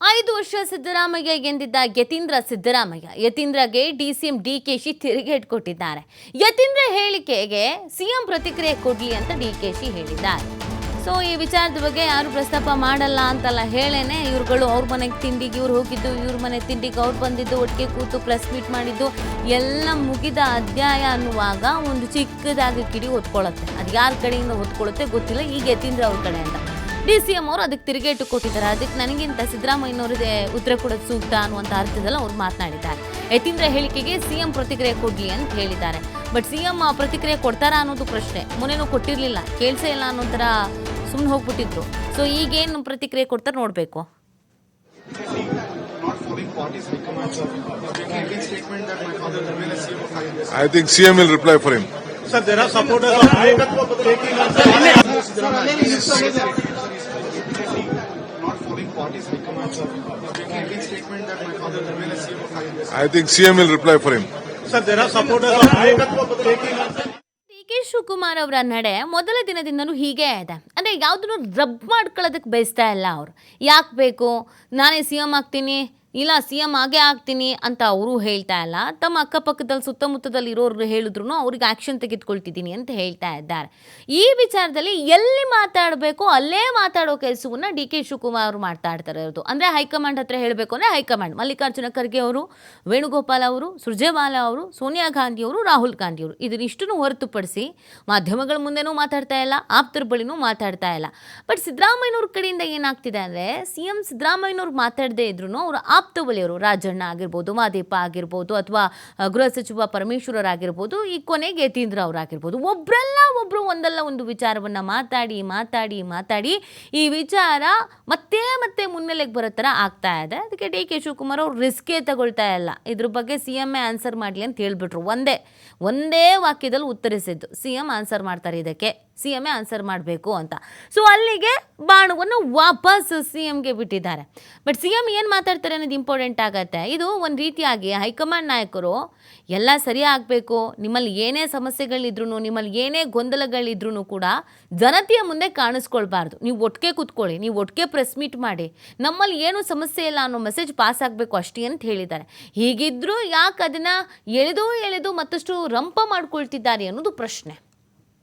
5 ವರ್ಷ ಸಿದ್ದರಾಮಯ್ಯ ಎಂದಿದ್ದ ಯತೀಂದ್ರ ಸಿದ್ದರಾಮಯ್ಯ ಯತೀಂದ್ರಗೆ ಡಿಸಿಎಂ ಡಿಕೆಶಿ ತಿರುಗೇಟು ಕೊಟ್ಟಿದ್ದಾರೆ. ಯತೀಂದ್ರ ಹೇಳಿಕೆಗೆ ಸಿಎಂ ಪ್ರತಿಕ್ರಿಯೆ ಕೊಡಲಿ ಅಂತ ಡಿಕೆಶಿ ಹೇಳಿದ್ದಾರೆ. ಸೊ ಈ ವಿಚಾರದ ಬಗ್ಗೆ ಯಾರು ಪ್ರಸ್ತಾಪ ಮಾಡಲ್ಲ ಅಂತಲ್ಲ ಹೇಳೇನೆ ಇವ್ರುಗಳು ಅವ್ರ ಮನೆಗೆ ತಿಂಡಿಗೆ ಇವ್ರು ಹೋಗಿದ್ದು, ಇವ್ರ ಮನೆ ತಿಂಡಿಗೆ ಅವ್ರು ಬಂದಿದ್ದು, ಒಟ್ಟಿಗೆ ಕೂತು ಪ್ರೆಸ್ ಮೀಟ್ ಮಾಡಿದ್ದು ಎಲ್ಲ ಮುಗಿದ ಅಧ್ಯಾಯ ಅನ್ನುವಾಗ ಒಂದು ಚಿಕ್ಕದಾಗಿ ಕಿಡಿ ಹೊತ್ಕೊಳ್ಳುತ್ತೆ. ಅದು ಯಾರ ಕಡೆಯಿಂದ ಹೊತ್ಕೊಳ್ಳುತ್ತೆ ಗೊತ್ತಿಲ್ಲ. ಈಗ ಯತೀಂದ್ರ ಅವ್ರ ಕಡೆ ಅಂತ ಡಿಸಿಎಂ ಅವರು ಅದಕ್ಕೆ ತಿರುಗೇಟು ಕೊಟ್ಟಿದ್ದಾರೆ. ಅದಕ್ಕೆ ನನಗಿಂತ ಸಿದ್ದರಾಮಯ್ಯನವರದೇ ಉತ್ತರ ಕೊಡೋದು ಸೂಕ್ತ ಅನ್ನುವಂಥ ಅರ್ಥದಲ್ಲಿ ಅವ್ರು ಮಾತನಾಡಿದ್ದಾರೆ. ಯತೀಂದ್ರ ಹೇಳಿಕೆಗೆ ಸಿಎಂ ಪ್ರತಿಕ್ರಿಯೆ ಕೊಡಲಿ ಅಂತ ಹೇಳಿದ್ದಾರೆ. ಬಟ್ ಸಿಎಂ ಪ್ರತಿಕ್ರಿಯೆ ಕೊಡ್ತಾರಾ ಅನ್ನೋದು ಪ್ರಶ್ನೆ. ಮೊನ್ನೆನೂ ಕೊಟ್ಟಿರಲಿಲ್ಲ, ಕೇಳಿಸೇ ಇಲ್ಲ ಅನ್ನೋ ಥರ ಸುಮ್ಮನೆ ಹೋಗ್ಬಿಟ್ಟಿದ್ರು. ಸೊ ಈಗೇನು ಪ್ರತಿಕ್ರಿಯೆ ಕೊಡ್ತಾರೆ ನೋಡಬೇಕು. I think CM will reply for him. Sir, there are supporters of taking I think CM will reply for him. Sir, there are supporters of taking DK. Shivakumar ಅವರ ನಡೆ ಮೊದಲ ದಿನದಿಂದನೂ ಹೀಗೆ ಇದೆ. ಅಂದರೆ ಯಾವುದನ್ನು ರಬ್ ಮಾಡ್ಕೊಳ್ಳೋದಕ್ಕೆ ಬಯಸ್ತಾ ಇಲ್ಲ ಅವರು. ಯಾಕೆ ಬೇಕು, ನಾನೇ CM ಆಗ್ತೀನಿ, ಇಲ್ಲ CM ಆಗೇ ಆಗ್ತೀನಿ ಅಂತ ಅವರು ಹೇಳ್ತಾ ಇಲ್ಲ. ತಮ್ಮ ಅಕ್ಕಪಕ್ಕದಲ್ಲಿ ಸುತ್ತಮುತ್ತದಲ್ಲಿ ಇರೋರು ಹೇಳಿದ್ರು ಅವ್ರಿಗೆ ಆ್ಯಕ್ಷನ್ ತೆಗೆದುಕೊಳ್ತಿದ್ದೀನಿ ಅಂತ ಹೇಳ್ತಾ ಇದ್ದಾರೆ. ಈ ವಿಚಾರದಲ್ಲಿ ಎಲ್ಲಿ ಮಾತಾಡಬೇಕು ಅಲ್ಲೇ ಮಾತಾಡೋ ಕೆಲಸವನ್ನು ಡಿ.ಕೆ. ಶಿವಕುಮಾರ್ ಅವರು ಮಾತಾಡ್ತಾರೆ ಇರೋದು. ಅಂದರೆ ಹೈಕಮಾಂಡ್ ಹತ್ರ ಹೇಳಬೇಕು ಅಂದರೆ ಹೈಕಮಾಂಡ್, ಮಲ್ಲಿಕಾರ್ಜುನ ಖರ್ಗೆ ಅವರು, ವೇಣುಗೋಪಾಲ್ ಅವರು, ಸುರ್ಜೇವಾಲಾ ಅವರು, ಸೋನಿಯಾ ಗಾಂಧಿ ಅವರು, ರಾಹುಲ್ ಗಾಂಧಿ ಅವರು, ಇದನ್ನಿಷ್ಟನ್ನು ಹೊರತುಪಡಿಸಿ ಮಾಧ್ಯಮಗಳ ಮುಂದೆನೂ ಮಾತಾಡ್ತಾ ಇಲ್ಲ, ಆಪ್ತರ ಬಳಿನೂ ಮಾತಾಡ್ತಾ ಇಲ್ಲ. ಬಟ್ ಸಿದ್ದರಾಮಯ್ಯನವ್ರ ಕಡೆಯಿಂದ ಏನಾಗ್ತಿದೆ ಅಂದರೆ CM ಸಿದ್ದರಾಮಯ್ಯನವ್ರು ಮಾತಾಡದೇ ಇದ್ರು ಅವರು ಆಪ್ತ ಬಳಿಯವರು, ರಾಜಣ್ಣ ಆಗಿರ್ಬೋದು, ಮಾದೇಪ ಆಗಿರ್ಬೋದು, ಅಥವಾ ಗೃಹ ಸಚಿವ ಪರಮೇಶ್ವರರಾಗಿರ್ಬೋದು, ಈ ಕೊನೆಗೆ ಯತೀಂದ್ರ ಅವರಾಗಿರ್ಬೋದು, ಒಬ್ಬರು ಒಂದಲ್ಲ ಒಂದು ವಿಚಾರವನ್ನು ಮಾತಾಡಿ ಈ ವಿಚಾರ ಮತ್ತೆ ಮುನ್ನೆಲೆಗೆ ಬರೋ ಥರ ಆಗ್ತಾ ಇದೆ. ಅದಕ್ಕೆ ಡಿ.ಕೆ. ಶಿವಕುಮಾರ್ ಅವರು ರಿಸ್ಕೇ ತಗೊಳ್ತಾ ಇಲ್ಲ. ಇದ್ರ ಬಗ್ಗೆ CM ಆನ್ಸರ್ ಮಾಡಲಿ ಅಂತ ಹೇಳ್ಬಿಟ್ರು. ಒಂದೇ ವಾಕ್ಯದಲ್ಲಿ ಉತ್ತರಿಸಿದ್ದು, CM ಆನ್ಸರ್ ಮಾಡ್ತಾರೆ, ಇದಕ್ಕೆ CM ಆನ್ಸರ್ ಮಾಡಬೇಕು ಅಂತ. ಸೊ ಅಲ್ಲಿಗೆ ಬಾಣವನ್ನು ವಾಪಸ್ CMಗೆ ಬಿಟ್ಟಿದ್ದಾರೆ. ಬಟ್ CM ಏನು ಮಾತಾಡ್ತಾರೆ ಅನ್ನೋದು ಇಂಪಾರ್ಟೆಂಟ್ ಆಗತ್ತೆ. ಇದು ಒಂದು ರೀತಿಯಾಗಿ ಹೈಕಮಾಂಡ್ ನಾಯಕರು ಎಲ್ಲ ಸರಿ ಆಗಬೇಕು, ನಿಮ್ಮಲ್ಲಿ ಏನೇ ಸಮಸ್ಯೆಗಳಿದ್ರೂ, ನಿಮ್ಮಲ್ಲಿ ಏನೇ ಗೊಂದಲಗಳಿದ್ರೂ ಕೂಡ ಜನತೆಯ ಮುಂದೆ ಕಾಣಿಸ್ಕೊಳ್ಬಾರ್ದು. ನೀವು ಒಟ್ಟಿಗೆ ಕೂತ್ಕೊಳ್ಳಿ, ನೀವು ಒಟ್ಟಿಗೆ ಪ್ರೆಸ್ ಮೀಟ್ ಮಾಡಿ, ನಮ್ಮಲ್ಲಿ ಏನೂ ಸಮಸ್ಯೆ ಇಲ್ಲ ಅನ್ನೋ ಮೆಸೇಜ್ ಪಾಸ್ ಆಗಬೇಕು ಅಷ್ಟೇ ಅಂತ ಹೇಳಿದ್ದಾರೆ. ಹೀಗಿದ್ದರೂ ಯಾಕೆ ಅದನ್ನು ಎಳೆದು ಮತ್ತಷ್ಟು ರಂಪ ಮಾಡ್ಕೊಳ್ತಿದ್ದಾರೆ ಅನ್ನೋದು ಪ್ರಶ್ನೆ.